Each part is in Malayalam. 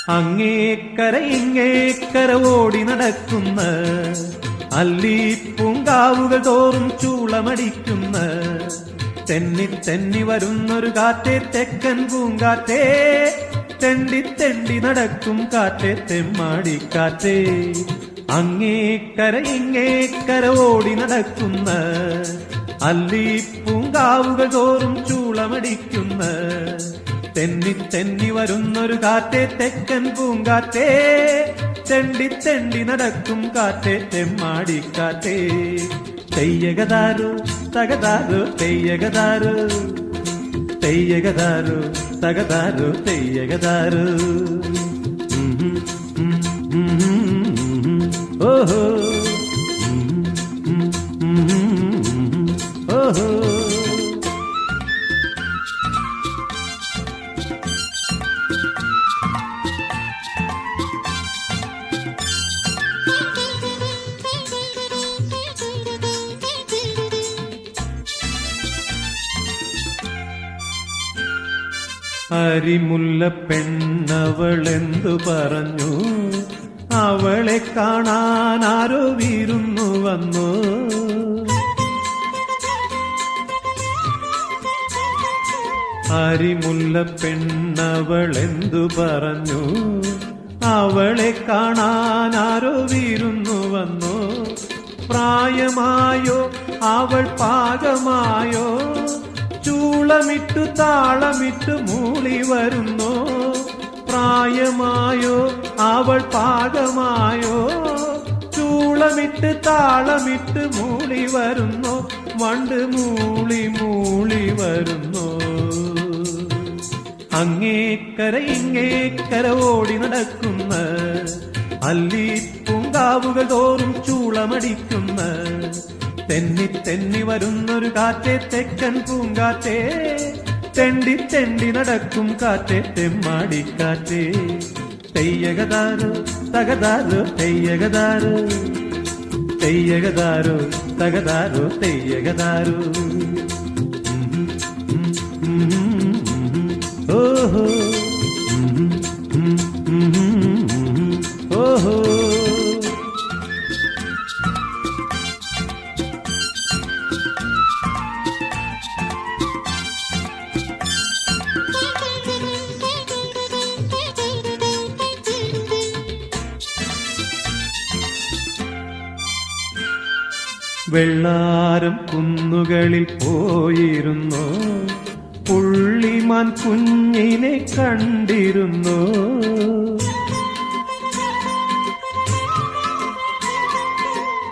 അങ്ങേക്കര ഇങ്ങേക്കര ഓടി നടക്കുന്ന അല്ലി പൂങ്കാവുകൾ തോറും ചൂളമടിക്കുന്ന തെന്നി തെന്നി വരുന്നൊരു കാറ്റേ തെക്കൻ പൂങ്കാറ്റേ തെണ്ടി തെണ്ടി നടക്കും കാറ്റേ തെമ്മാടിക്കാറ്റേ അങ്ങേക്കര ഇങ്ങേക്കര ഓടി നടക്കുന്ന അല്ലി പൂങ്കാവുകൾ തോറും ചൂളമടിക്കുന്ന തെന്നി തെന്നി വരുന്നൊരു കാറ്റേ തെക്കൻ പൂങ്കാറ്റേ തെണ്ടി തെണ്ടി നടക്കും കാറ്റേ തെമ്മാടിക്കാറ്റേ തെയ്യകതാരു തകതാരു തെയ്യകതാരു തെയ്യകതാരു തകതാരു തെയ്യകതാരു ഓഹോ ഓഹോ അരിമുല്ല പെണ്ണവളെന്തു പറഞ്ഞു അവളെ കാണാൻ ആരോ വിരുന്നു വന്നു അരിമുല്ല പെണ്ണവളെന്തു പറഞ്ഞു അവളെ കാണാൻ ആരോ വിരുന്നു വന്നു പ്രായമായോ അവൾ പാകമായോ ചൂളമിട്ടു താളമിട്ടു മൂളി വരുന്നു പ്രായമായോ അവൾ പാകമായോ ചൂളമിട്ട് താളമിട്ട് മൂളി വരുന്നു വണ്ട് മൂളി മൂളി വരുന്നു അങ്ങേക്കര ഇങ്ങേക്കര ഓടി നടക്കുന്ന അല്ലി പൂങ്കാവുകൾ തോറും ചൂളമടിക്കുന്ന തെന്നി തെന്നി വരുന്നൊരു കാറ്റേ തെക്കൻ പൂങ്കാറ്റേ തെണ്ടി തെണ്ടി നടക്കും കാറ്റേ തെമ്മാടിക്കാറ്റേ തെയ്യകതാരു തകതാരു തെയ്യകതാരു തെയ്യകതാരു തകതാരു തെയ്യകതാരു ഓഹോ ഓഹോ വെള്ളാരം കുന്നുകളിൽ പോയിരുന്നു പുള്ളിമാൻ കുഞ്ഞിനെ കണ്ടിരുന്നു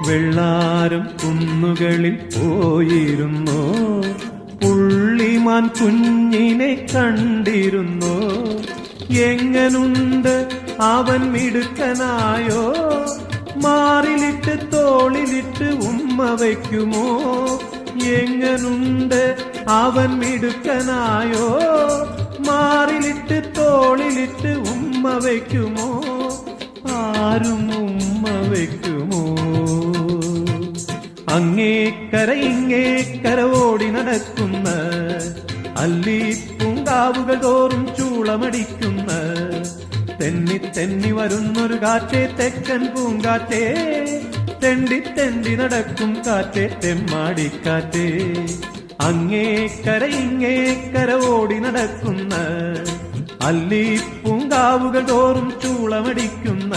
വെള്ളാരം കുന്നുകളിൽ പോയിരുന്നു പുള്ളിമാൻ കുഞ്ഞിനെ കണ്ടിരുന്നു എങ്ങനുണ്ട് അവൻ മിടുക്കനായോ മാറിലിട്ട് തോളിലിട്ട് ഉമ്മ വയ്ക്കുമോ എങ്ങനുണ്ട് അവൻ മിടുക്കനായോ മാറിലിട്ട് തോളിലിട്ട് ഉമ്മ വയ്ക്കുമോ ആരും ഉമ്മ വയ്ക്കുമോ അങ്ങേക്കര ഇങ്ങേക്കര ഓടി നടക്കുന്ന അല്ലി പൂങ്കാവുകൾ തോറും ചൂളമടിക്കുന്ന തെന്നി തെന്നി വരുന്നൊരു കാറ്റേ തെക്കൻ പൂങ്കാറ്റേ തെണ്ടി തെണ്ടി നടക്കും കാറ്റേ തെമ്മാടിക്കാറ്റേ അങ്ങേക്കര ഇങ്ങേക്കര ഓടി നടക്കുന്ന അല്ലി പൂങ്കാവുകൾ തോറും ചൂളമടിക്കുന്ന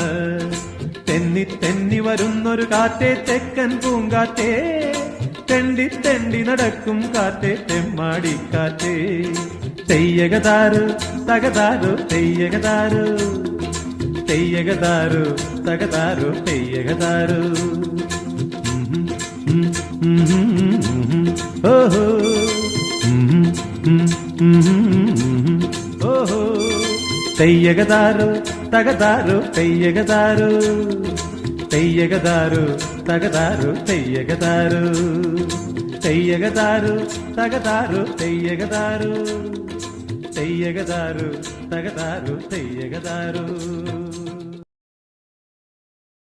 തെന്നി തെന്നി വരുന്നൊരു കാറ്റേ തെക്കൻ പൂങ്കാറ്റേ തെണ്ടി തെണ്ടി നടക്കും കാറ്റേ തെമ്മാടിക്കാറ്റേ തെയ്യകതാരു തകതാരു തെയ്യകതാരു തെയ്യകതാരു തകതാരു തെയ്യകതാരു ഓഹോ ഓഹോ തെയ്യകതാരു തകതാരു തെയ്യകതാരു തെയ്യകതാരു തകതാരു തെയ്യകതാരു തെയ്യകതാരു തകതാരു തെയ്യകതാരു തെയ്യകതാരു തകതാരു തെയ്യകതാരു